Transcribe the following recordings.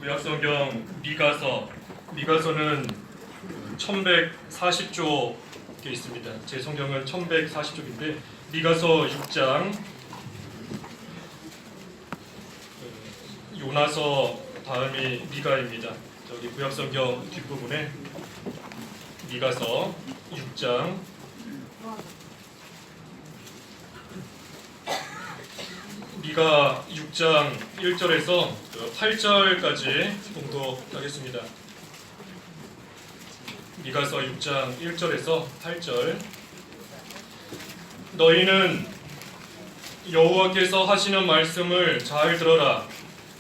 구약성경 미가서는 1140쪽 게 있습니다. 제 성경은 1140쪽인데 미가서 6장 요나서 다음이 미가입니다. 저기 구약성경 뒷부분에 미가서 6장 미가 6장 1절에서 8절까지 공독하겠습니다. 미가서 6장 1절에서 8절. 너희는 여호와께서 하시는 말씀을 잘 들어라.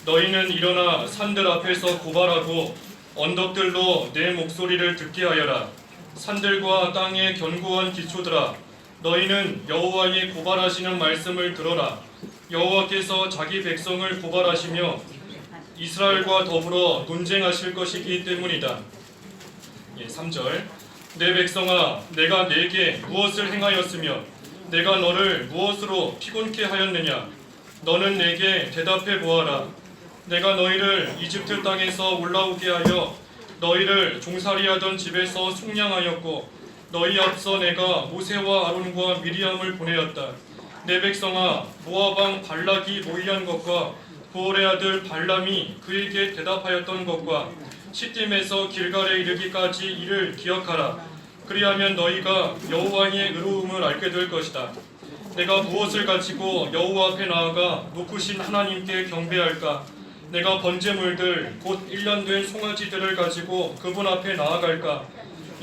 너희는 일어나 산들 앞에서 고발하고 언덕들로 내 목소리를 듣게 하여라. 산들과 땅의 견고한 기초들아, 너희는 여호와의 고발하시는 말씀을 들어라. 여호와께서 자기 백성을 고발하시며 이스라엘과 더불어 논쟁하실 것이기 때문이다. 3절. 내 백성아, 내가 네게 무엇을 행하였으며 내가 너를 무엇으로 피곤케 하였느냐? 너는 내게 대답해 보아라. 내가 너희를 이집트 땅에서 올라오게 하여 너희를 종살이하던 집에서 속량하였고 너희 앞서 내가 모세와 아론과 미리암을 보내었다. 내 백성아, 모압 왕 발락이 모의한 것과 보올의 아들 발람이 그에게 대답하였던 것과 시딤에서 길갈에 이르기까지 이를 기억하라. 그리하면 너희가 여호와의 의로움을 알게 될 것이다. 내가 무엇을 가지고 여호와 앞에 나아가 높으신 하나님께 경배할까? 내가 번제물들 곧 1년 된 송아지들을 가지고 그분 앞에 나아갈까?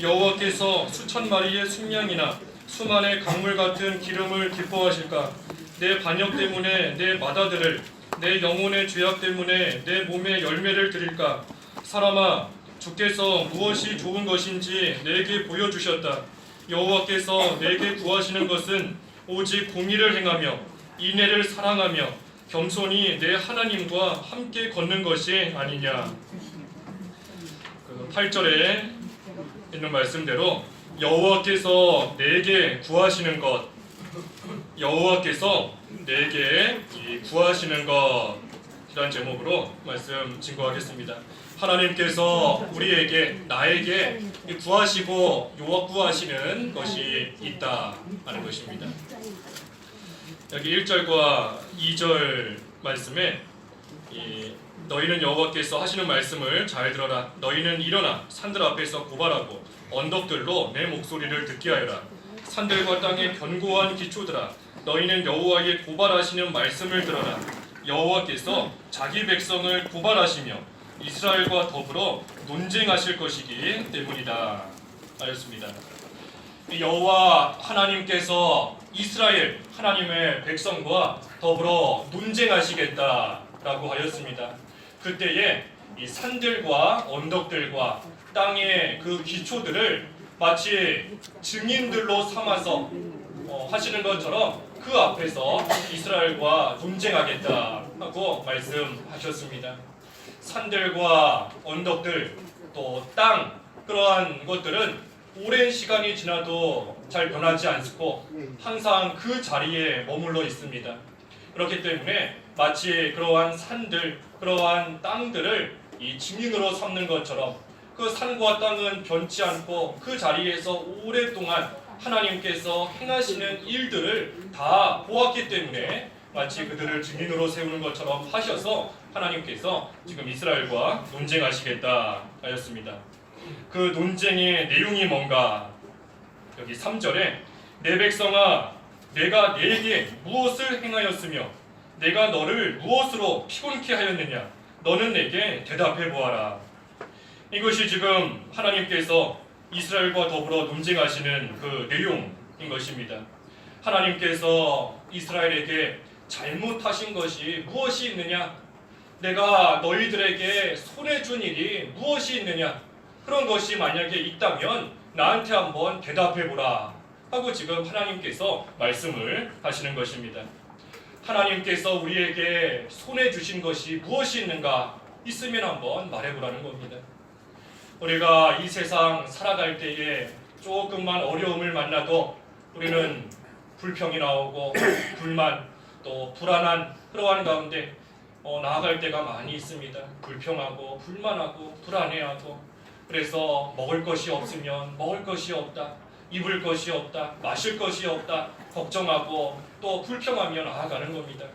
여호와께서 수천 마리의 순양이나 수만의 강물 같은 기름을 기뻐하실까? 내 반역 때문에 내 맏아들을, 내 영혼의 죄악 때문에 내 몸의 열매를 드릴까? 사람아, 주께서 무엇이 좋은 것인지 내게 보여주셨다. 여호와께서 내게 구하시는 것은 오직 공의를 행하며 인애를 사랑하며 겸손히 내 하나님과 함께 걷는 것이 아니냐. 8절에 있는 말씀대로 여호와께서 내게 구하시는 것, 여호와께서 내게 구하시는 것이란 제목으로 말씀 증거하겠습니다. 하나님께서 우리에게, 나에게 구하시고 요구하시는 것이 있다는 것입니다. 여기 1절과 2절 말씀에 너희는 여호와께서 하시는 말씀을 잘 들어라. 너희는 일어나 산들 앞에서 고발하고 언덕들로 내 목소리를 듣게 하여라. 산들과 땅의 견고한 기초들아, 너희는 여호와의 고발하시는 말씀을 들어라. 여호와께서 자기 백성을 고발하시며 이스라엘과 더불어 논쟁하실 것이기 때문이다 하였습니다. 여호와 하나님께서 이스라엘 하나님의 백성과 더불어 논쟁하시겠다라고 하였습니다. 그때에 이 산들과 언덕들과 땅의 그 기초들을 마치 증인들로 삼아서 하시는 것처럼 그 앞에서 이스라엘과 논쟁하겠다고 말씀하셨습니다. 산들과 언덕들, 또 땅, 그러한 것들은 오랜 시간이 지나도 잘 변하지 않고 항상 그 자리에 머물러 있습니다. 그렇기 때문에 마치 그러한 산들, 그러한 땅들을 이 증인으로 삼는 것처럼 그 산과 땅은 변치 않고 그 자리에서 오랫동안 하나님께서 행하시는 일들을 다 보았기 때문에 마치 그들을 증인으로 세우는 것처럼 하셔서 하나님께서 지금 이스라엘과 논쟁하시겠다 하였습니다. 그 논쟁의 내용이 뭔가? 여기 3절에 내 백성아, 내가 네게 무엇을 행하였으며 내가 너를 무엇으로 피곤케 하였느냐? 너는 내게 대답해 보아라. 이것이 지금 하나님께서 이스라엘과 더불어 논쟁하시는 그 내용인 것입니다. 하나님께서 이스라엘에게 잘못하신 것이 무엇이 있느냐? 내가 너희들에게 손해준 일이 무엇이 있느냐? 그런 것이 만약에 있다면 나한테 한번 대답해보라 하고 지금 하나님께서 말씀을 하시는 것입니다. 하나님께서 우리에게 손해주신 것이 무엇이 있는가? 있으면 한번 말해보라는 겁니다. 우리가 이 세상 살아갈 때에 조금만 어려움을 만나도 우리는 불평이 나오고 불만, 또 불안한 그러한 가운데 나아갈 때가 많이 있습니다. 불평하고 불만하고 불안해하고 그래서 먹을 것이 없으면 먹을 것이 없다. 입을 것이 없다. 마실 것이 없다. 걱정하고 또 불평하며 나아가는 겁니다.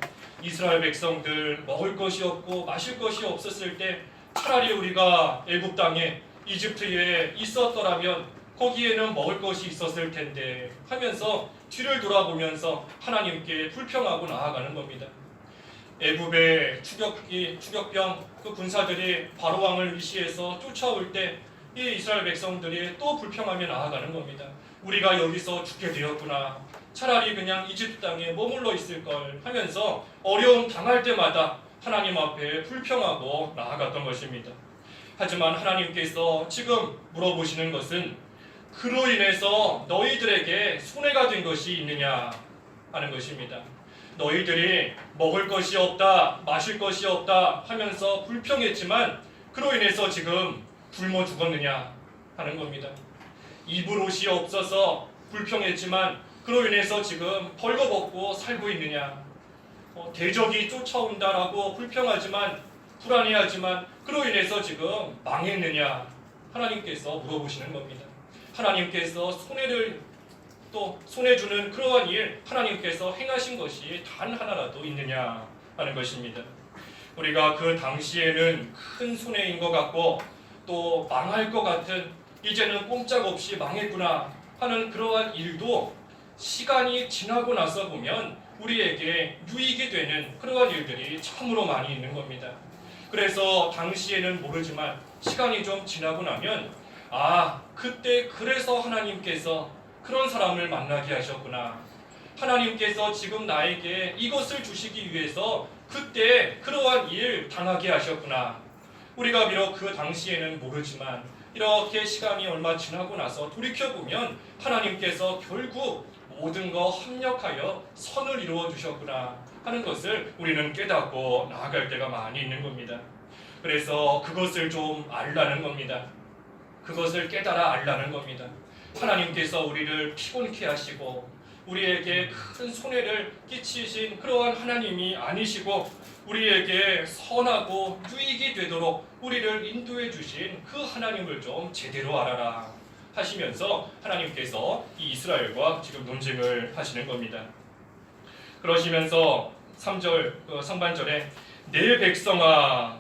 이스라엘 백성들 먹을 것이 없고 마실 것이 없었을 때 차라리 우리가 애굽 땅에 이집트에 있었더라면 거기에는 먹을 것이 있었을 텐데 하면서 뒤를 돌아보면서 하나님께 불평하고 나아가는 겁니다. 애굽의 추격병 그 군사들이 바로 왕을 위시해서 쫓아올 때 이 이스라엘 백성들이 또 불평하며 나아가는 겁니다. 우리가 여기서 죽게 되었구나. 차라리 그냥 이집트 땅에 머물러 있을 걸 하면서 어려움 당할 때마다 하나님 앞에 불평하고 나아갔던 것입니다. 하지만 하나님께서 지금 물어보시는 것은 그로 인해서 너희들에게 손해가 된 것이 있느냐 하는 것입니다. 너희들이 먹을 것이 없다, 마실 것이 없다 하면서 불평했지만 그로 인해서 지금 굶어 죽었느냐 하는 겁니다. 입을 옷이 없어서 불평했지만 그로 인해서 지금 벌거벗고 살고 있느냐. 대적이 쫓아온다라고 불평하지만 불안해하지만 그로 인해서 지금 망했느냐 하나님께서 물어보시는 겁니다. 하나님께서 손해를 또 손해주는 그러한 일 하나님께서 행하신 것이 단 하나라도 있느냐 하는 것입니다. 우리가 그 당시에는 큰 손해인 것 같고 또 망할 것 같은 이제는 꼼짝없이 망했구나 하는 그러한 일도 시간이 지나고 나서 보면 우리에게 유익이 되는 그러한 일들이 참으로 많이 있는 겁니다. 그래서 당시에는 모르지만 시간이 좀 지나고 나면 그때 그래서 하나님께서 그런 사람을 만나게 하셨구나. 하나님께서 지금 나에게 이것을 주시기 위해서 그때 그러한 일 당하게 하셨구나. 우리가 비록 그 당시에는 모르지만 이렇게 시간이 얼마 지나고 나서 돌이켜보면 하나님께서 결국 모든 거 합력하여 선을 이루어 주셨구나 하는 것을 우리는 깨닫고 나아갈 때가 많이 있는 겁니다. 그래서 그것을 좀 알라는 겁니다. 그것을 깨달아 알라는 겁니다. 하나님께서 우리를 피곤케 하시고 우리에게 큰 손해를 끼치신 그러한 하나님이 아니시고 우리에게 선하고 유익이 되도록 우리를 인도해 주신 그 하나님을 좀 제대로 알아라 하시면서 하나님께서 이 이스라엘과 지금 논쟁을 하시는 겁니다. 그러시면서 3절 상반절에 내 백성아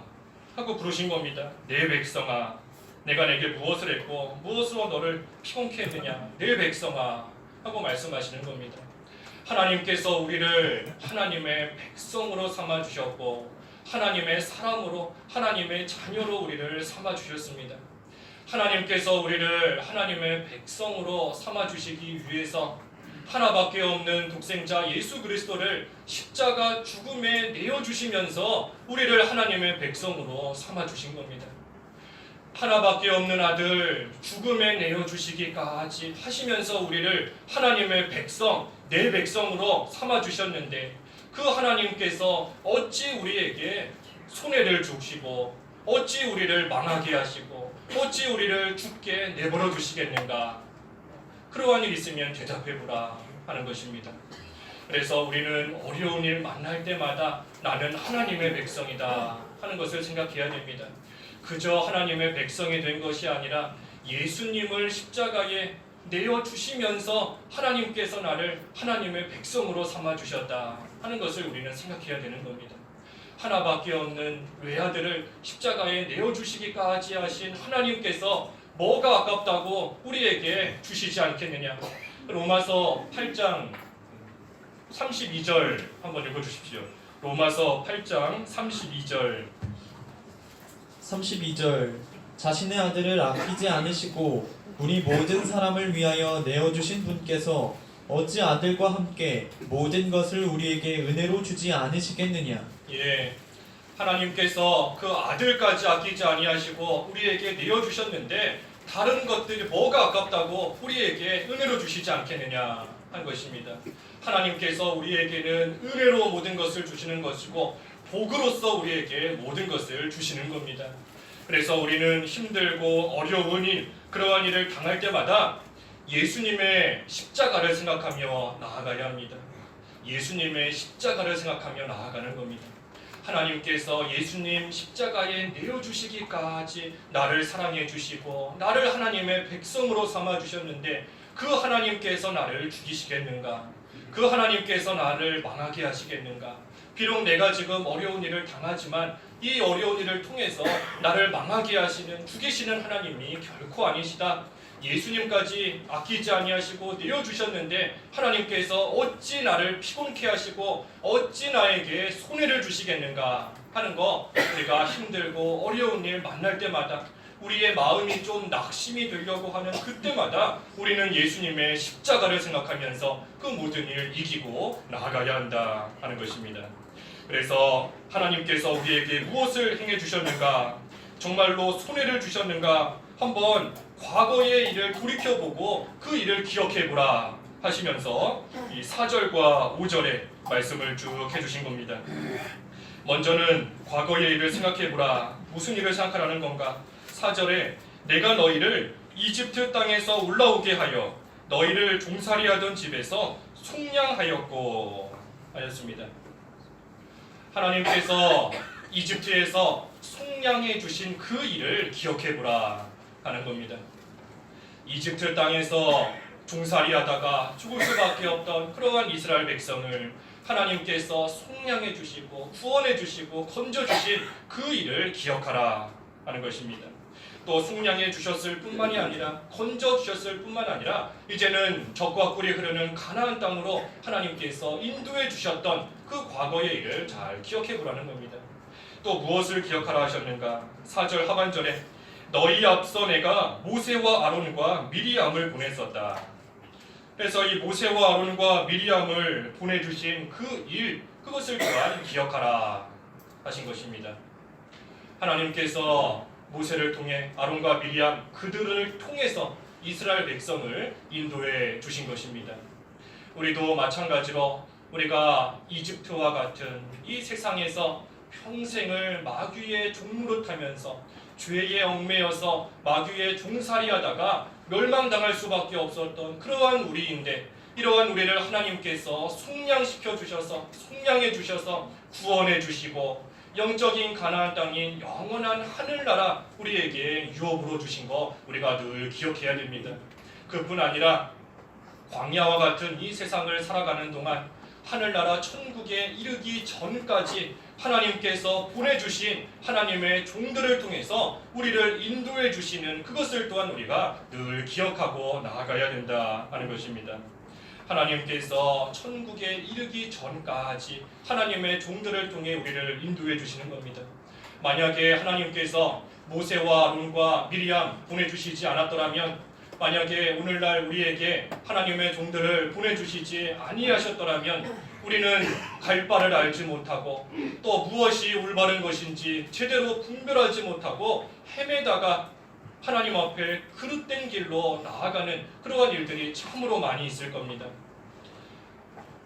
하고 부르신 겁니다. 내 백성아 내가 내게 무엇을 했고 무엇으로 너를 피곤케 했느냐 내 백성아 하고 말씀하시는 겁니다. 하나님께서 우리를 하나님의 백성으로 삼아주셨고 하나님의 사람으로 하나님의 자녀로 우리를 삼아주셨습니다. 하나님께서 우리를 하나님의 백성으로 삼아주시기 위해서 하나밖에 없는 독생자 예수 그리스도를 십자가 죽음에 내어주시면서 우리를 하나님의 백성으로 삼아주신 겁니다. 하나밖에 없는 아들 죽음에 내어주시기까지 하시면서 우리를 하나님의 백성, 내 백성으로 삼아주셨는데 그 하나님께서 어찌 우리에게 손해를 주시고 어찌 우리를 망하게 하시고 어찌 우리를 죽게 내버려 두시겠는가. 그러한 일 있으면 대답해보라 하는 것입니다. 그래서 우리는 어려운 일 만날 때마다 나는 하나님의 백성이다 하는 것을 생각해야 됩니다. 그저 하나님의 백성이 된 것이 아니라 예수님을 십자가에 내어주시면서 하나님께서 나를 하나님의 백성으로 삼아주셨다 하는 것을 우리는 생각해야 되는 겁니다. 하나밖에 없는 외아들을 십자가에 내어주시기까지 하신 하나님께서 뭐가 아깝다고 우리에게 주시지 않겠느냐. 로마서 8장 32절 한번 읽어주십시오. 로마서 8장 32절 자신의 아들을 아끼지 않으시고 우리 모든 사람을 위하여 내어주신 분께서 어찌 아들과 함께 모든 것을 우리에게 은혜로 주지 않으시겠느냐. 하나님께서 그 아들까지 아끼지 아니하시고 우리에게 내어주셨는데 다른 것들이 뭐가 아깝다고 우리에게 은혜로 주시지 않겠느냐 한 것입니다. 하나님께서 우리에게는 은혜로 모든 것을 주시는 것이고 복으로서 우리에게 모든 것을 주시는 겁니다. 그래서 우리는 힘들고 어려운 일, 그러한 일을 당할 때마다 예수님의 십자가를 생각하며 나아가야 합니다. 예수님의 십자가를 생각하며 나아가는 겁니다. 하나님께서 예수님 십자가에 내어주시기까지 나를 사랑해 주시고 나를 하나님의 백성으로 삼아 주셨는데 그 하나님께서 나를 죽이시겠는가? 그 하나님께서 나를 망하게 하시겠는가? 비록 내가 지금 어려운 일을 당하지만 이 어려운 일을 통해서 나를 망하게 하시는 죽이시는 하나님이 결코 아니시다. 예수님까지 아끼지 아니하시고 내어주셨는데 하나님께서 어찌 나를 피곤케 하시고 어찌 나에게 손해를 주시겠는가 하는 거, 우리가 힘들고 어려운 일 만날 때마다 우리의 마음이 좀 낙심이 되려고 하는 그때마다 우리는 예수님의 십자가를 생각하면서 그 모든 일을 이기고 나아가야 한다 하는 것입니다. 그래서 하나님께서 우리에게 무엇을 행해 주셨는가, 정말로 손해를 주셨는가, 한번 과거의 일을 돌이켜보고 그 일을 기억해보라 하시면서 이 4절과 5절의 말씀을 쭉 해주신 겁니다. 먼저는 과거의 일을 생각해보라. 무슨 일을 생각하라는 건가? 4절에 내가 너희를 이집트 땅에서 올라오게 하여 너희를 종살이하던 집에서 속량하였고 하였습니다. 하나님께서 이집트에서 속량해 주신 그 일을 기억해보라 하는 겁니다. 이집트 땅에서 종살이하다가 죽을 수밖에 없던 그러한 이스라엘 백성을 하나님께서 속량해 주시고 구원해 주시고 건져 주신 그 일을 기억하라 하는 것입니다. 또 속량해 주셨을 뿐만이 아니라 건져 주셨을 뿐만 아니라 이제는 적과 꿀이 흐르는 가나안 땅으로 하나님께서 인도해 주셨던 그 과거의 일을 잘 기억해 보라는 겁니다. 또 무엇을 기억하라 하셨는가? 4절 하반절에 너희 앞서 내가 모세와 아론과 미리암을 보냈었다. 그래서 이 모세와 아론과 미리암을 보내주신 그 일, 그것을 또한 기억하라 하신 것입니다. 하나님께서 모세를 통해 아론과 미리암 그들을 통해서 이스라엘 백성을 인도해 주신 것입니다. 우리도 마찬가지로 우리가 이집트와 같은 이 세상에서 평생을 마귀의 종노릇하면서 죄에 얽매여서 마귀의 종살이하다가 멸망당할 수밖에 없었던 그러한 우리인데, 이러한 우리를 하나님께서 속량시켜 주셔서 속량해 주셔서 구원해 주시고 영적인 가나안 땅인 영원한 하늘나라 우리에게 유업으로 주신 거 우리가 늘 기억해야 됩니다. 그뿐 아니라 광야와 같은 이 세상을 살아가는 동안 하늘나라 천국에 이르기 전까지 하나님께서 보내주신 하나님의 종들을 통해서 우리를 인도해 주시는 그것을 또한 우리가 늘 기억하고 나아가야 된다 하는 것입니다. 하나님께서 천국에 이르기 전까지 하나님의 종들을 통해 우리를 인도해 주시는 겁니다. 만약에 하나님께서 모세와 아론과 미리암 보내주시지 않았더라면, 만약에 오늘날 우리에게 하나님의 종들을 보내주시지 아니하셨더라면 우리는 갈 바를 알지 못하고 또 무엇이 올바른 것인지 제대로 분별하지 못하고 헤매다가 하나님 앞에 그릇된 길로 나아가는 그러한 일들이 참으로 많이 있을 겁니다.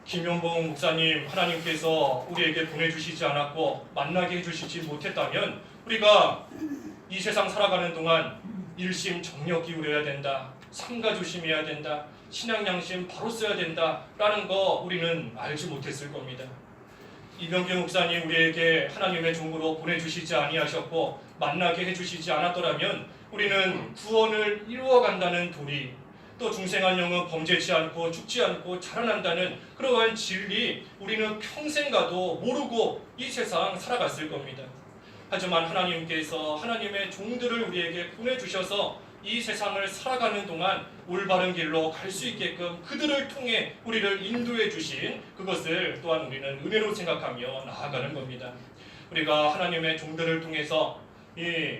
김용봉 목사님, 하나님께서 우리에게 보내주시지 않았고 만나게 해주시지 못했다면 우리가 이 세상 살아가는 동안 일심정력 기울여야 된다, 삼가조심해야 된다, 신앙양심 바로 써야 된다라는 거 우리는 알지 못했을 겁니다. 이병규 목사님 우리에게 하나님의 종으로 보내주시지 아니하셨고 만나게 해주시지 않았더라면 우리는 구원을 이루어간다는 도리, 또 중생한 영은 범죄치 않고 죽지 않고 자라난다는 그러한 진리 우리는 평생 가도 모르고 이 세상 살아갔을 겁니다. 하지만 하나님께서 하나님의 종들을 우리에게 보내주셔서 이 세상을 살아가는 동안 올바른 길로 갈 수 있게끔 그들을 통해 우리를 인도해 주신 그것을 또한 우리는 은혜로 생각하며 나아가는 겁니다. 우리가 하나님의 종들을 통해서 이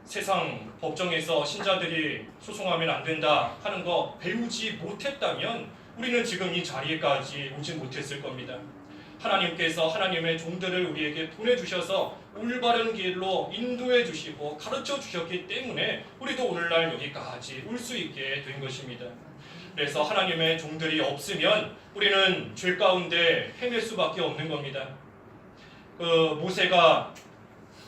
세상 법정에서 신자들이 소송하면 안 된다 하는 거 배우지 못했다면 우리는 지금 이 자리에까지 오지 못했을 겁니다. 하나님께서 하나님의 종들을 우리에게 보내주셔서 올바른 길로 인도해 주시고 가르쳐 주셨기 때문에 우리도 오늘날 여기까지 올 수 있게 된 것입니다. 그래서 하나님의 종들이 없으면 우리는 죄 가운데 헤맬 수밖에 없는 겁니다. 모세가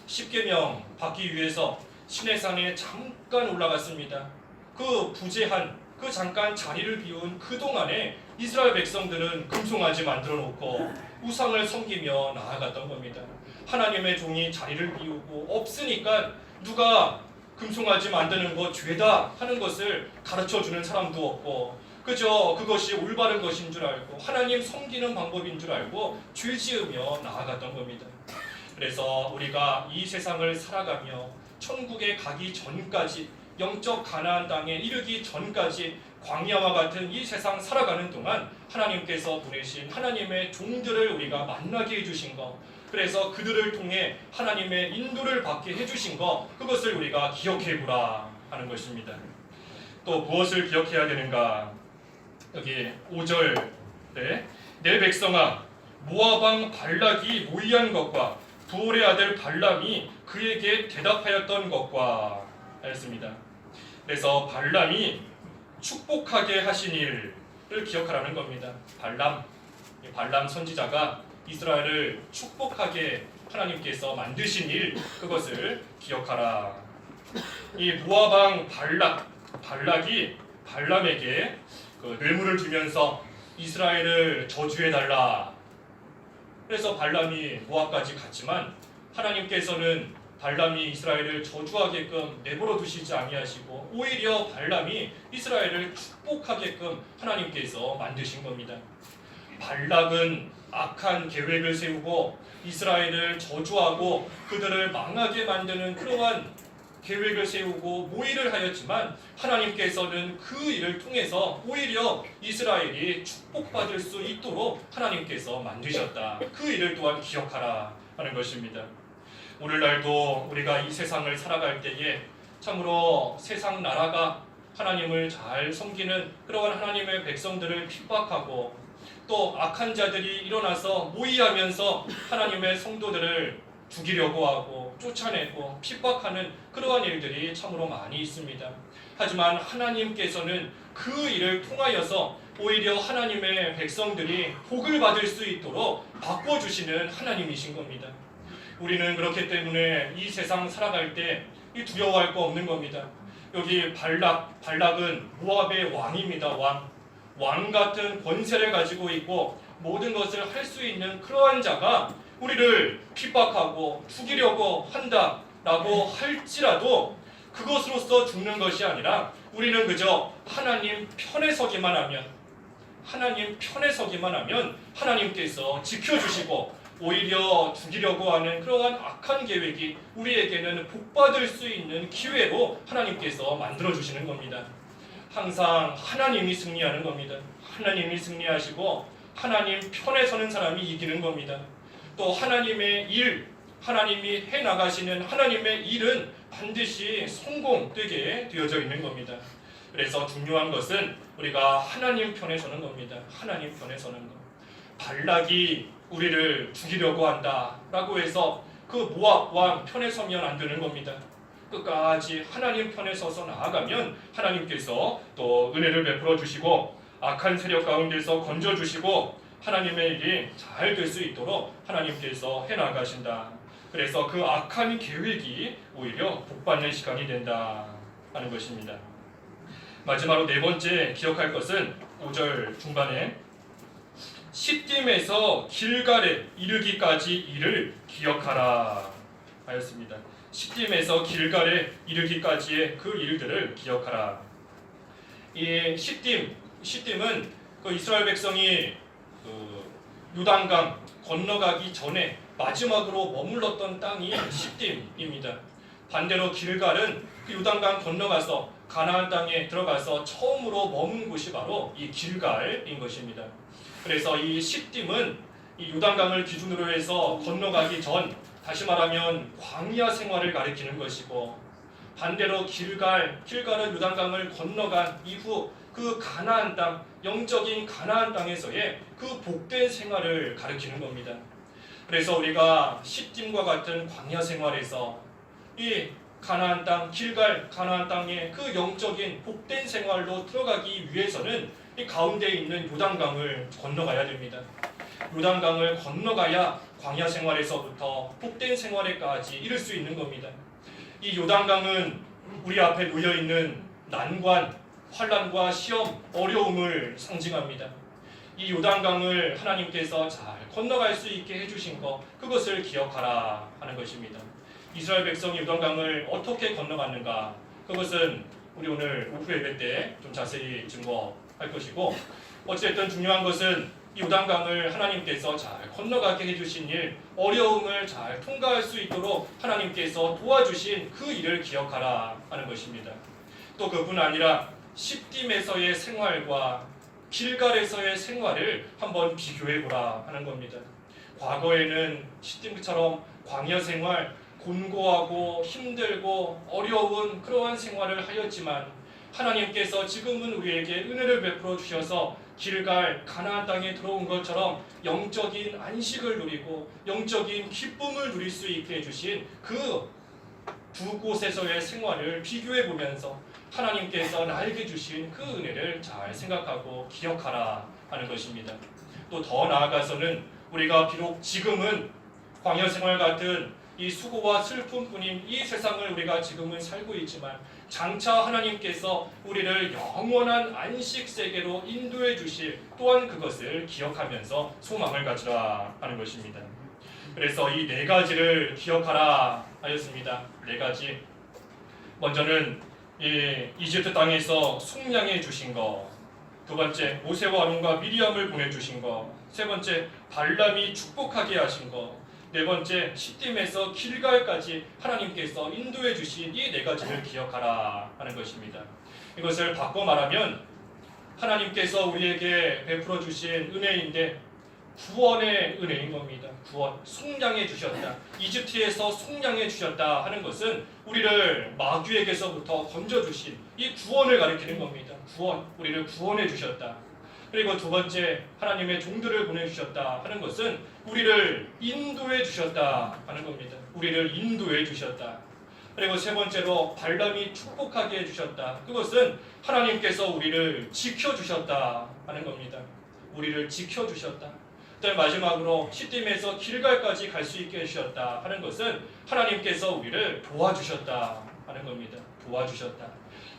십계명 받기 위해서 시내산에 잠깐 올라갔습니다. 그 부재한 그 잠깐 자리를 비운 그 동안에 이스라엘 백성들은 금송아지 만들어 놓고 우상을 섬기며 나아갔던 겁니다. 하나님의 종이 자리를 비우고 없으니까 누가 금송아지 만드는 거 죄다 하는 것을 가르쳐주는 사람도 없고 그저 그것이 올바른 것인 줄 알고 하나님 섬기는 방법인 줄 알고 죄 지으며 나아갔던 겁니다. 그래서 우리가 이 세상을 살아가며 천국에 가기 전까지 영적 가나안 땅에 이르기 전까지 광야와 같은 이 세상 살아가는 동안 하나님께서 보내신 하나님의 종들을 우리가 만나게 해주신 것, 그래서 그들을 통해 하나님의 인도를 받게 해주신 것, 그것을 우리가 기억해보라 하는 것입니다. 또 무엇을 기억해야 되는가? 여기 5절에 내 백성아 모압 왕 발락이 모의한 것과 부올의 아들 발람이 그에게 대답하였던 것과 하였습니다. 그래서 발람이 축복하게 하신 일을 기억하라는 겁니다. 발람 선지자가 이스라엘을 축복하게 하나님께서 만드신 일, 그것을 기억하라. 이 모압 왕 발락이 발람에게 그 뇌물을 주면서 이스라엘을 저주해달라. 그래서 발람이 모압까지 갔지만 하나님께서는 발람이 이스라엘을 저주하게끔 내버려 두시지 아니하시고 오히려 발람이 이스라엘을 축복하게끔 하나님께서 만드신 겁니다. 발락은 악한 계획을 세우고 이스라엘을 저주하고 그들을 망하게 만드는 그러한 계획을 세우고 모의를 하였지만 하나님께서는 그 일을 통해서 오히려 이스라엘이 축복받을 수 있도록 하나님께서 만드셨다. 그 일을 또한 기억하라 하는 것입니다. 오늘날도 우리가 이 세상을 살아갈 때에 참으로 세상 나라가 하나님을 잘 섬기는 그러한 하나님의 백성들을 핍박하고 또 악한 자들이 일어나서 모의하면서 하나님의 성도들을 죽이려고 하고 쫓아내고 핍박하는 그러한 일들이 참으로 많이 있습니다. 하지만 하나님께서는 그 일을 통하여서 오히려 하나님의 백성들이 복을 받을 수 있도록 바꿔주시는 하나님이신 겁니다. 우리는 그렇기 때문에 이 세상 살아갈 때 두려워할 거 없는 겁니다. 여기 발락은 모압의 왕입니다. 왕 같은 권세를 가지고 있고 모든 것을 할 수 있는 그러한 자가 우리를 핍박하고 죽이려고 한다라고 할지라도 그것으로서 죽는 것이 아니라 우리는 그저 하나님 편에 서기만 하면 하나님께서 지켜주시고 오히려 죽이려고 하는 그러한 악한 계획이 우리에게는 복받을 수 있는 기회로 하나님께서 만들어주시는 겁니다. 항상 하나님이 승리하는 겁니다. 하나님이 승리하시고 하나님 편에 서는 사람이 이기는 겁니다. 또 하나님의 일, 하나님이 해나가시는 하나님의 일은 반드시 성공되게 되어져 있는 겁니다. 그래서 중요한 것은 우리가 하나님 편에 서는 겁니다. 하나님 편에 서는 것. 발락이 우리를 죽이려고 한다라고 해서 그 모압 왕 편에 서면 안 되는 겁니다. 끝까지 하나님 편에 서서 나아가면 하나님께서 또 은혜를 베풀어 주시고 악한 세력 가운데서 건져 주시고 하나님의 일이 잘 될 수 있도록 하나님께서 해나가신다. 그래서 그 악한 계획이 오히려 복받는 시간이 된다 하는 것입니다. 마지막으로 네 번째 기억할 것은 5절 중반에 시딤에서 길갈에 이르기까지 일을 기억하라 하였습니다. 시딤에서 길갈에 이르기까지의 그 일들을 기억하라. 이 시딤은 그 이스라엘 백성이 요단강 건너가기 전에 마지막으로 머물렀던 땅이 시딤입니다. 반대로 길갈은 그 요단강 건너가서 가나안 땅에 들어가서 처음으로 머문 곳이 바로 이 길갈인 것입니다. 그래서 이 시딤은 이 요단강을 기준으로 해서 건너가기 전, 다시 말하면 광야 생활을 가리키는 것이고, 반대로 길갈은 요단강을 건너간 이후 그 가나안 땅, 영적인 가나안 땅에서의 그 복된 생활을 가리키는 겁니다. 그래서 우리가 시딤과 같은 광야 생활에서 이 가나안 땅, 길갈 가나안 땅의 그 영적인 복된 생활로 들어가기 위해서는 이 가운데 있는 요단강을 건너가야 됩니다. 요단강을 건너가야 광야 생활에서부터 복된 생활에까지 이를 수 있는 겁니다. 이 요단강은 우리 앞에 놓여 있는 난관, 환난과 시험, 어려움을 상징합니다. 이 요단강을 하나님께서 잘 건너갈 수 있게 해주신 것, 그것을 기억하라 하는 것입니다. 이스라엘 백성이 요단강을 어떻게 건너갔는가, 그것은 우리 오늘 오후 예배 때 좀 자세히 증거할 것이고, 어쨌든 중요한 것은 이 요단강을 하나님께서 잘 건너가게 해주신 일, 어려움을 잘 통과할 수 있도록 하나님께서 도와주신 그 일을 기억하라 하는 것입니다. 또 그뿐 아니라 시딤에서의 생활과 길갈에서의 생활을 한번 비교해보라 하는 겁니다. 과거에는 시딤처럼 광야 생활, 곤고하고 힘들고 어려운 그러한 생활을 하였지만 하나님께서 지금은 우리에게 은혜를 베풀어 주셔서 길갈 가나안 땅에 들어온 것처럼 영적인 안식을 누리고 영적인 기쁨을 누릴 수 있게 해주신 그 두 곳에서의 생활을 비교해 보면서 하나님께서 나에게 주신 그 은혜를 잘 생각하고 기억하라 하는 것입니다. 또 더 나아가서는 우리가 비록 지금은 광야 생활 같은 이 수고와 슬픔뿐인 이 세상을 우리가 지금은 살고 있지만 장차 하나님께서 우리를 영원한 안식 세계로 인도해 주실 또한 그것을 기억하면서 소망을 가지라 하는 것입니다. 그래서 이 네 가지를 기억하라 하였습니다. 네 가지. 먼저는 이집트 땅에서 속량해 주신 것, 두 번째 모세와 아론과 미리암을 보내주신 것, 세 번째 발람이 축복하게 하신 것, 네 번째 시딤에서 길갈까지 하나님께서 인도해 주신 이 네 가지를 기억하라 하는 것입니다. 이것을 바꿔 말하면 하나님께서 우리에게 베풀어 주신 은혜인데 구원의 은혜인 겁니다. 구원, 속량해 주셨다. 이집트에서 속량해 주셨다 하는 것은 우리를 마귀에게서부터 건져주신 이 구원을 가리키는 겁니다. 구원, 우리를 구원해 주셨다. 그리고 두 번째, 하나님의 종들을 보내주셨다 하는 것은 우리를 인도해 주셨다 하는 겁니다. 우리를 인도해 주셨다. 그리고 세 번째로 발람이 축복하게 해주셨다. 그것은 하나님께서 우리를 지켜주셨다 하는 겁니다. 우리를 지켜주셨다. 그다음 마지막으로 시딤에서 길갈까지 갈 수 있게 해주셨다 하는 것은 하나님께서 우리를 도와주셨다 하는 겁니다. 도와주셨다.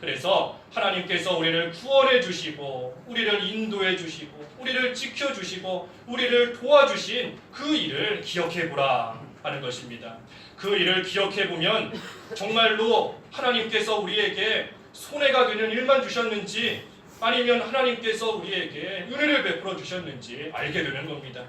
그래서 하나님께서 우리를 구원해 주시고 우리를 인도해 주시고 우리를 지켜 주시고 우리를 도와주신 그 일을 기억해 보라 하는 것입니다. 그 일을 기억해 보면 정말로 하나님께서 우리에게 손해가 되는 일만 주셨는지 아니면 하나님께서 우리에게 은혜를 베풀어 주셨는지 알게 되는 겁니다.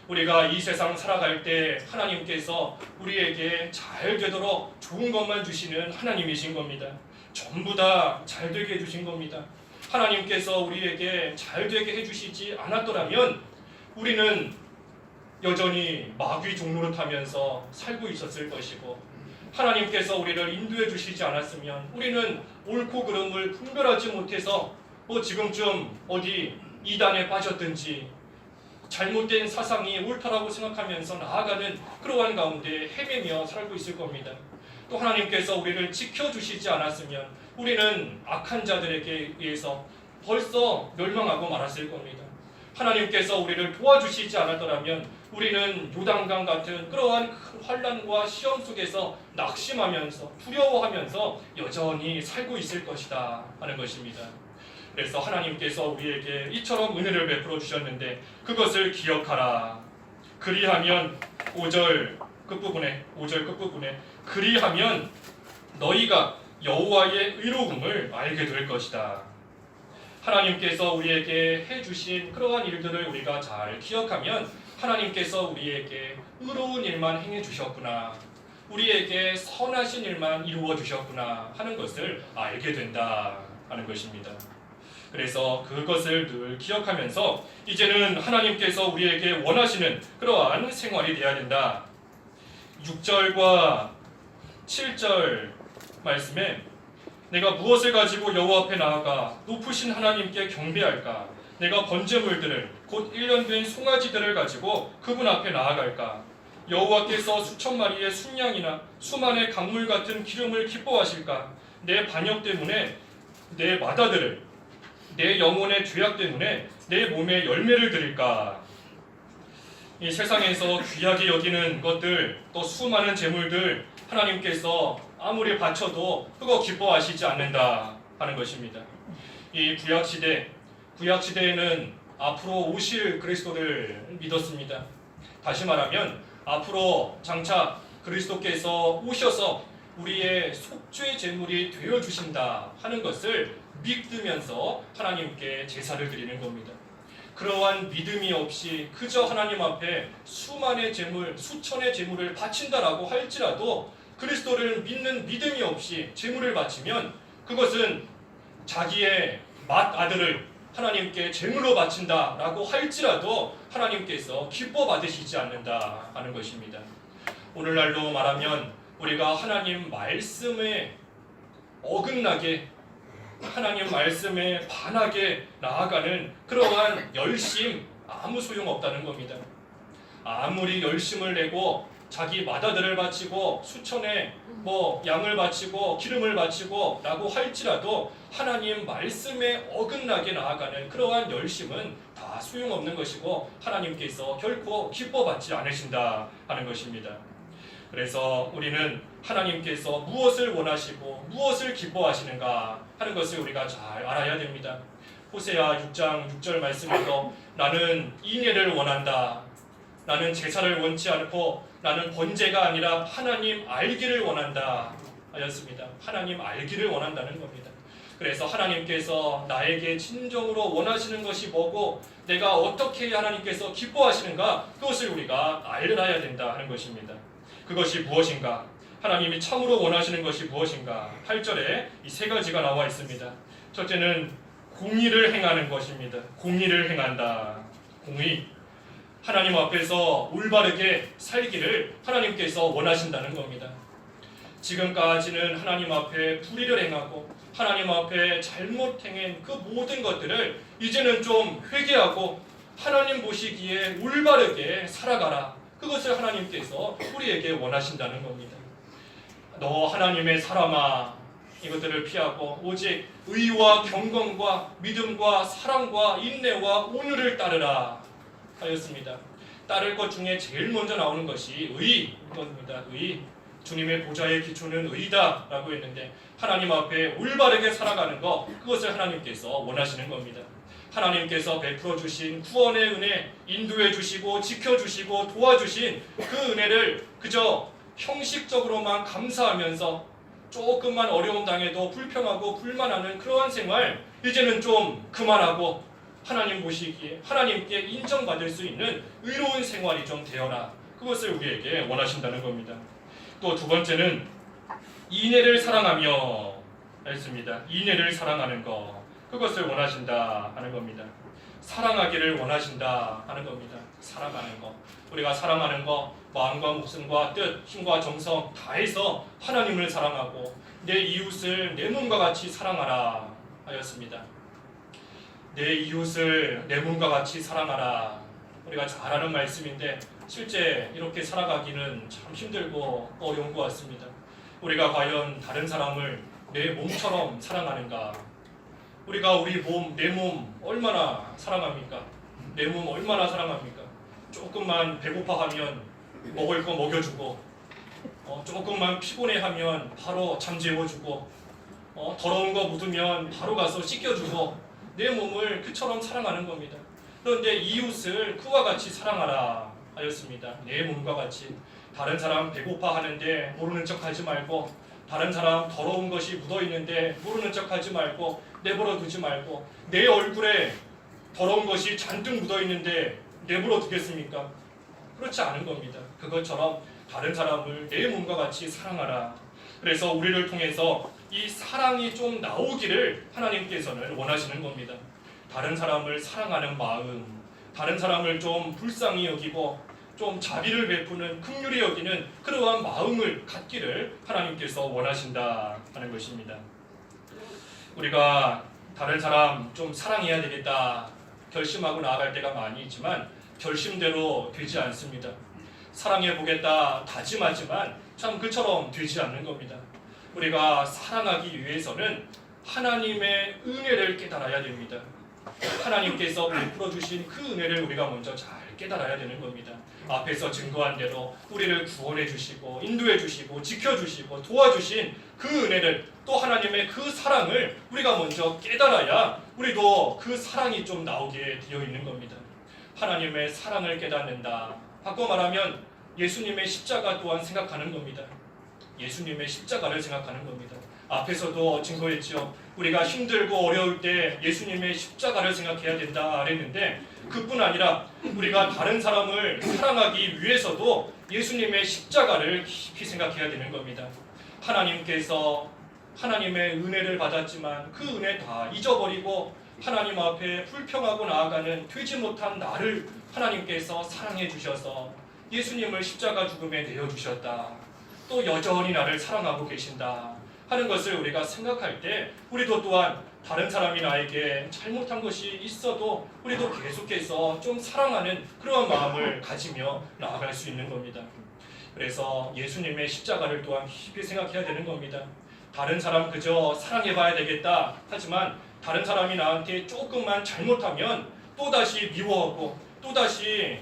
우리가 이 세상 살아갈 때 하나님께서 우리에게 잘 되도록 좋은 것만 주시는 하나님이신 겁니다. 전부 다 잘 되게 해주신 겁니다. 하나님께서 우리에게 잘 되게 해주시지 않았더라면 우리는 여전히 마귀 종노릇하면서 살고 있었을 것이고 하나님께서 우리를 인도해 주시지 않았으면 우리는 옳고 그름을 분별하지 못해서 지금쯤 어디 이단에 빠졌든지 잘못된 사상이 옳다라고 생각하면서 나아가는 그러한 가운데 헤매며 살고 있을 겁니다. 또 하나님께서 우리를 지켜주시지 않았으면 우리는 악한 자들에게 의해서 벌써 멸망하고 말았을 겁니다. 하나님께서 우리를 도와주시지 않았더라면 우리는 요단강 같은 그러한 큰 환난과 시험 속에서 낙심하면서 두려워하면서 여전히 살고 있을 것이다 하는 것입니다. 그래서 하나님께서 우리에게 이처럼 은혜를 베풀어 주셨는데 그것을 기억하라. 그리하면 5절 끝부분에 그리하면 너희가 여호와의 의로움을 알게 될 것이다. 하나님께서 우리에게 해주신 그러한 일들을 우리가 잘 기억하면 하나님께서 우리에게 의로운 일만 행해 주셨구나, 우리에게 선하신 일만 이루어 주셨구나 하는 것을 알게 된다 하는 것입니다. 그래서 그것을 늘 기억하면서 이제는 하나님께서 우리에게 원하시는 그러한 생활이 되어야 된다. 6절과 7절 말씀에 내가 무엇을 가지고 여호와 앞에 나아가 높으신 하나님께 경배할까? 내가 번제물들을 곧 1년 된 송아지들을 가지고 그분 앞에 나아갈까? 여호와께서 수천 마리의 순양이나 수만의 강물 같은 기름을 기뻐하실까? 내 반역 때문에 내 마다들을, 내 영혼의 죄악 때문에 내 몸에 열매를 드릴까? 이 세상에서 귀하게 여기는 것들, 또 수많은 재물들 하나님께서 아무리 바쳐도 그거 기뻐하시지 않는다 하는 것입니다. 이 구약시대에는 앞으로 오실 그리스도를 믿었습니다. 다시 말하면 앞으로 장차 그리스도께서 오셔서 우리의 속죄 제물이 되어 주신다 하는 것을 믿으면서 하나님께 제사를 드리는 겁니다. 그러한 믿음이 없이 그저 하나님 앞에 수만의 제물, 수천의 제물을 바친다라고 할지라도 그리스도를 믿는 믿음이 없이 제물을 바치면 그것은 자기의 맏아들을 하나님께 제물로 바친다라고 할지라도 하나님께서 기뻐 받으시지 않는다 하는 것입니다. 오늘날로 말하면 우리가 하나님 말씀에 어긋나게 하나님 말씀에 반하게 나아가는 그러한 열심 아무 소용없다는 겁니다. 아무리 열심을 내고 자기 맏아들을 바치고 수천의 양을 바치고 기름을 바치고 라고 할지라도 하나님 말씀에 어긋나게 나아가는 그러한 열심은 다 소용없는 것이고 하나님께서 결코 기뻐받지 않으신다 하는 것입니다. 그래서 우리는 하나님께서 무엇을 원하시고 무엇을 기뻐하시는가 하는 것을 우리가 잘 알아야 됩니다. 호세아 6장 6절 말씀에서 나는 인애를 원한다. 나는 제사를 원치 않고 나는 번제가 아니라 하나님 알기를 원한다 하였습니다. 하나님 알기를 원한다는 겁니다. 그래서 하나님께서 나에게 진정으로 원하시는 것이 뭐고 내가 어떻게 해야 하나님께서 기뻐하시는가 그것을 우리가 알아야 된다 하는 것입니다. 그것이 무엇인가? 하나님이 참으로 원하시는 것이 무엇인가? 8절에 이 세 가지가 나와 있습니다. 첫째는 공의를 행하는 것입니다. 공의를 행한다. 공의. 하나님 앞에서 올바르게 살기를 하나님께서 원하신다는 겁니다. 지금까지는 하나님 앞에 불의를 행하고 하나님 앞에 잘못 행한 그 모든 것들을 이제는 좀 회개하고 하나님 보시기에 올바르게 살아가라. 그것을 하나님께서 우리에게 원하신다는 겁니다. 너 하나님의 사람아 이것들을 피하고 오직 의와 경건과 믿음과 사랑과 인내와 온유를 따르라 하였습니다. 따를 것 중에 제일 먼저 나오는 것이 의입니다. 의. 주님의 보좌의 기초는 의다 라고 했는데 하나님 앞에 올바르게 살아가는 것 그것을 하나님께서 원하시는 겁니다. 하나님께서 베풀어 주신 구원의 은혜 인도해 주시고 지켜주시고 도와주신 그 은혜를 그저 형식적으로만 감사하면서 조금만 어려움 당해도 불평하고 불만하는 그러한 생활 이제는 좀 그만하고 하나님 보시기에 하나님께 인정받을 수 있는 의로운 생활이 좀 되어라. 그것을 우리에게 원하신다는 겁니다. 또 두 번째는 인애를 사랑하며 했습니다. 인애를 사랑하는 것 그것을 원하신다 하는 겁니다. 사랑하기를 원하신다 하는 겁니다. 사랑하는 것 우리가 사랑하는 것 마음과 목숨과 뜻, 힘과 정성 다해서 하나님을 사랑하고 내 이웃을 내 몸과 같이 사랑하라 하였습니다. 내 이웃을 내 몸과 같이 사랑하라 우리가 잘 아는 말씀인데 실제 이렇게 살아가기는 참 힘들고 어려운 것 같습니다. 우리가 과연 다른 사람을 내 몸처럼 사랑하는가? 우리가 우리 몸, 내 몸 얼마나 사랑합니까? 내 몸 얼마나 사랑합니까? 조금만 배고파하면 먹을 거 먹여주고 조금만 피곤해하면 바로 잠재워주고 더러운 거 묻으면 바로 가서 씻겨주고 내 몸을 그처럼 사랑하는 겁니다. 그런데 이웃을 그와 같이 사랑하라 하였습니다. 내 몸과 같이 다른 사람 배고파하는데 모르는 척하지 말고 다른 사람 더러운 것이 묻어있는데 모르는 척하지 말고 내버려 두지 말고 내 얼굴에 더러운 것이 잔뜩 묻어있는데 내버려 두겠습니까? 그렇지 않은 겁니다. 그것처럼 다른 사람을 내 몸과 같이 사랑하라. 그래서 우리를 통해서 이 사랑이 좀 나오기를 하나님께서는 원하시는 겁니다. 다른 사람을 사랑하는 마음, 다른 사람을 좀 불쌍히 여기고 좀 자비를 베푸는 긍휼히 여기는 그러한 마음을 갖기를 하나님께서 원하신다 하는 것입니다. 우리가 다른 사람 좀 사랑해야 되겠다 결심하고 나아갈 때가 많이 있지만 결심대로 되지 않습니다. 사랑해 보겠다 다짐하지만 참 그처럼 되지 않는 겁니다. 우리가 사랑하기 위해서는 하나님의 은혜를 깨달아야 됩니다. 하나님께서 베풀어 주신 그 은혜를 우리가 먼저 잘 깨달아야 되는 겁니다. 앞에서 증거한 대로 우리를 구원해 주시고 인도해 주시고 지켜 주시고 도와주신 그 은혜를, 또 하나님의 그 사랑을 우리가 먼저 깨달아야 우리도 그 사랑이 좀 나오게 되어 있는 겁니다. 하나님의 사랑을 깨닫는다. 바꿔 말하면 예수님의 십자가 또한 생각하는 겁니다. 예수님의 십자가를 생각하는 겁니다. 앞에서도 증거했죠. 우리가 힘들고 어려울 때 예수님의 십자가를 생각해야 된다 그랬는데, 그뿐 아니라 우리가 다른 사람을 사랑하기 위해서도 예수님의 십자가를 깊이 생각해야 되는 겁니다. 하나님께서 하나님의 은혜를 받았지만 그 은혜 다 잊어버리고 하나님 앞에 불평하고 나아가는 되지 못한 나를 하나님께서 사랑해 주셔서 예수님을 십자가 죽음에 내어주셨다. 또 여전히 나를 사랑하고 계신다 하는 것을 우리가 생각할 때, 우리도 또한 다른 사람이 나에게 잘못한 것이 있어도 우리도 계속해서 좀 사랑하는 그런 마음을 가지며 나아갈 수 있는 겁니다. 그래서 예수님의 십자가를 또한 깊이 생각해야 되는 겁니다. 다른 사람 그저 사랑해봐야 되겠다 하지만 다른 사람이 나한테 조금만 잘못하면 또다시 미워하고 또다시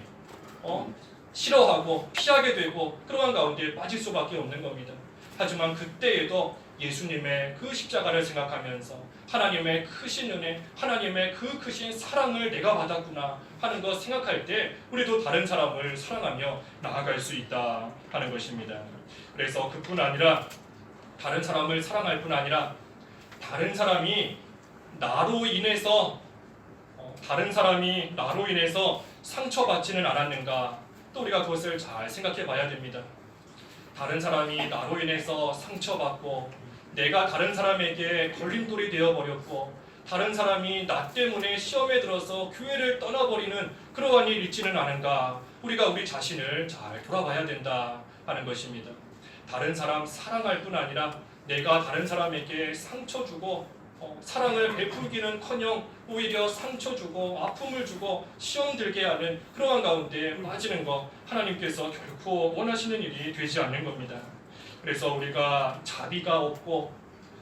싫어하고 피하게 되고 그러한 가운데 빠질 수밖에 없는 겁니다. 하지만 그때에도 예수님의 그 십자가를 생각하면서 하나님의 크신 은혜, 하나님의 그 크신 사랑을 내가 받았구나 하는 것 생각할 때 우리도 다른 사람을 사랑하며 나아갈 수 있다 하는 것입니다. 그래서 그뿐 아니라 다른 사람을 사랑할 뿐 아니라 다른 사람이 나로 인해서 상처받지는 않았는가, 또 우리가 그것을 잘 생각해 봐야 됩니다. 다른 사람이 나로 인해서 상처받고 내가 다른 사람에게 걸림돌이 되어버렸고 다른 사람이 나 때문에 시험에 들어서 교회를 떠나버리는 그러한 일이 있지는 않은가, 우리가 우리 자신을 잘 돌아봐야 된다 하는 것입니다. 다른 사람 사랑할 뿐 아니라 내가 다른 사람에게 상처 주고 사랑을 베풀기는커녕 오히려 상처 주고 아픔을 주고 시험 들게 하는 그러한 가운데 빠지는 것, 하나님께서 결코 원하시는 일이 되지 않는 겁니다. 그래서 우리가 자비가 없고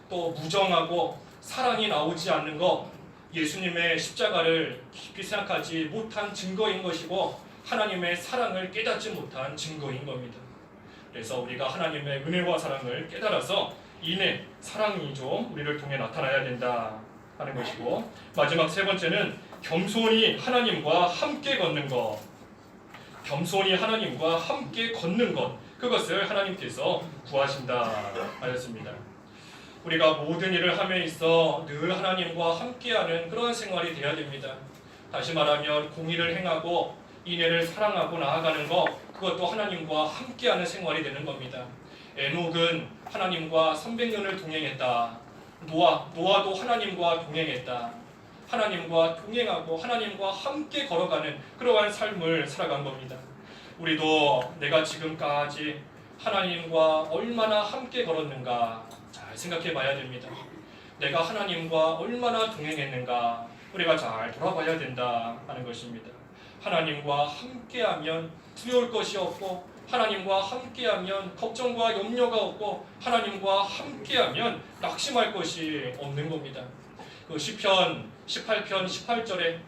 또 무정하고 사랑이 나오지 않는 것, 예수님의 십자가를 깊이 생각하지 못한 증거인 것이고 하나님의 사랑을 깨닫지 못한 증거인 겁니다. 그래서 우리가 하나님의 은혜와 사랑을 깨달아서 인내, 사랑이 좀 우리를 통해 나타나야 된다 하는 것이고, 마지막 세 번째는 겸손히 하나님과 함께 걷는 것. 겸손히 하나님과 함께 걷는 것, 그것을 하나님께서 구하신다 하였습니다. 우리가 모든 일을 함에 있어 늘 하나님과 함께하는 그런 생활이 되어야 됩니다. 다시 말하면 공의를 행하고 인애를 사랑하고 나아가는 것, 그것도 하나님과 함께하는 생활이 되는 겁니다. 에녹은 하나님과 300년을 동행했다. 노아도 하나님과 동행했다. 하나님과 동행하고 하나님과 함께 걸어가는 그러한 삶을 살아간 겁니다. 우리도 내가 지금까지 하나님과 얼마나 함께 걸었는가 잘 생각해 봐야 됩니다. 내가 하나님과 얼마나 동행했는가 우리가 잘 돌아봐야 된다 하는 것입니다. 하나님과 함께하면 두려울 것이 없고, 하나님과 함께하면 걱정과 염려가 없고, 하나님과 함께하면 낙심할 것이 없는 겁니다. 그 시편 18편 18절에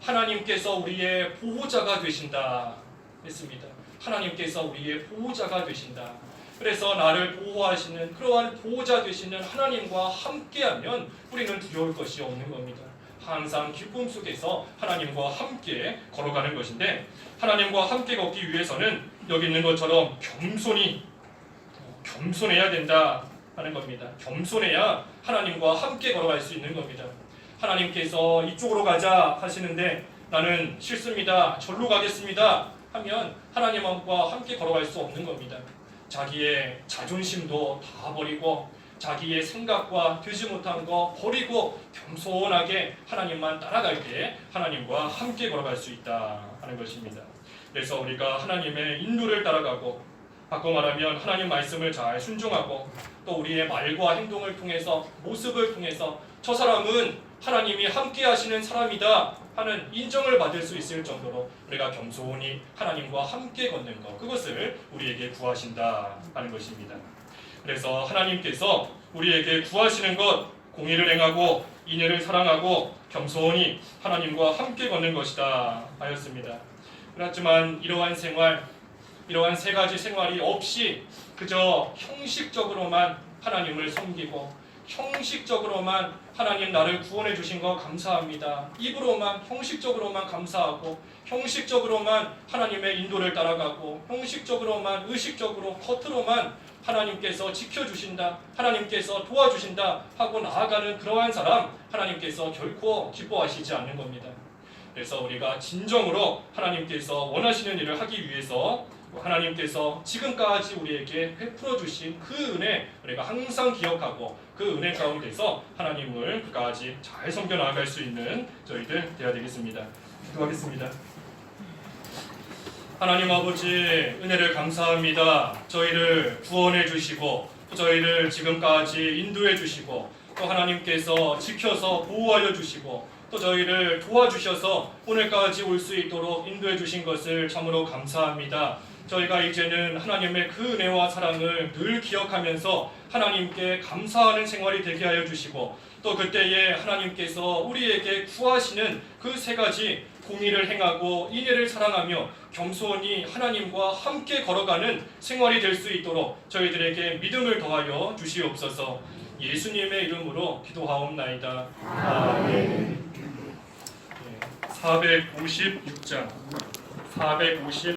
하나님께서 우리의 보호자가 되신다 했습니다. 하나님께서 우리의 보호자가 되신다. 그래서 나를 보호하시는 그러한 보호자 되시는 하나님과 함께하면 우리는 두려울 것이 없는 겁니다. 항상 기쁨 속에서 하나님과 함께 걸어가는 것인데, 하나님과 함께 걷기 위해서는 여기 있는 것처럼 겸손해야 된다 하는 겁니다. 겸손해야 하나님과 함께 걸어갈 수 있는 겁니다. 하나님께서 이쪽으로 가자 하시는데 나는 싫습니다, 절로 가겠습니다 하면 하나님과 함께 걸어갈 수 없는 겁니다. 자기의 자존심도 다 버리고 자기의 생각과 되지 못한 거 버리고 겸손하게 하나님만 따라갈 때 하나님과 함께 걸어갈 수 있다 하는 것입니다. 그래서 우리가 하나님의 인도를 따라가고, 바꿔 말하면 하나님 말씀을 잘 순종하고, 또 우리의 말과 행동을 통해서, 모습을 통해서 저 사람은 하나님이 함께 하시는 사람이다 하는 인정을 받을 수 있을 정도로 우리가 겸손히 하나님과 함께 걷는 것, 그것을 우리에게 구하신다 하는 것입니다. 그래서 하나님께서 우리에게 구하시는 것 공의를 행하고 인애를 사랑하고 겸손히 하나님과 함께 걷는 것이다 하였습니다. 그렇지만 이러한 생활, 이러한 세 가지 생활이 없이 그저 형식적으로만 하나님을 섬기고 형식적으로만 하나님 나를 구원해 주신 거 감사합니다. 입으로만 형식적으로만 감사하고 형식적으로만 하나님의 인도를 따라가고 형식적으로만 의식적으로 겉으로만 하나님께서 지켜주신다, 하나님께서 도와주신다 하고 나아가는 그러한 사람 하나님께서 결코 기뻐하시지 않는 겁니다. 그래서 우리가 진정으로 하나님께서 원하시는 일을 하기 위해서 하나님께서 지금까지 우리에게 베풀어 주신 그 은혜 우리가 항상 기억하고 그 은혜 가운데서 하나님을 끝까지 잘 섬겨 나아갈 수 있는 저희들 되어야 되겠습니다. 기도하겠습니다. 하나님 아버지 은혜를 감사합니다. 저희를 구원해 주시고 저희를 지금까지 인도해 주시고 또 하나님께서 지켜서 보호하여 주시고 또 저희를 도와주셔서 오늘까지 올 수 있도록 인도해 주신 것을 참으로 감사합니다. 저희가 이제는 하나님의 그 은혜와 사랑을 늘 기억하면서 하나님께 감사하는 생활이 되게 하여 주시고 또 그때에 하나님께서 우리에게 구하시는 그 세 가지 공의를 행하고 인애를 사랑하며 겸손히 하나님과 함께 걸어가는 생활이 될 수 있도록 저희들에게 믿음을 더하여 주시옵소서. 예수님의 이름으로 기도하옵나이다. 아멘. 456장 450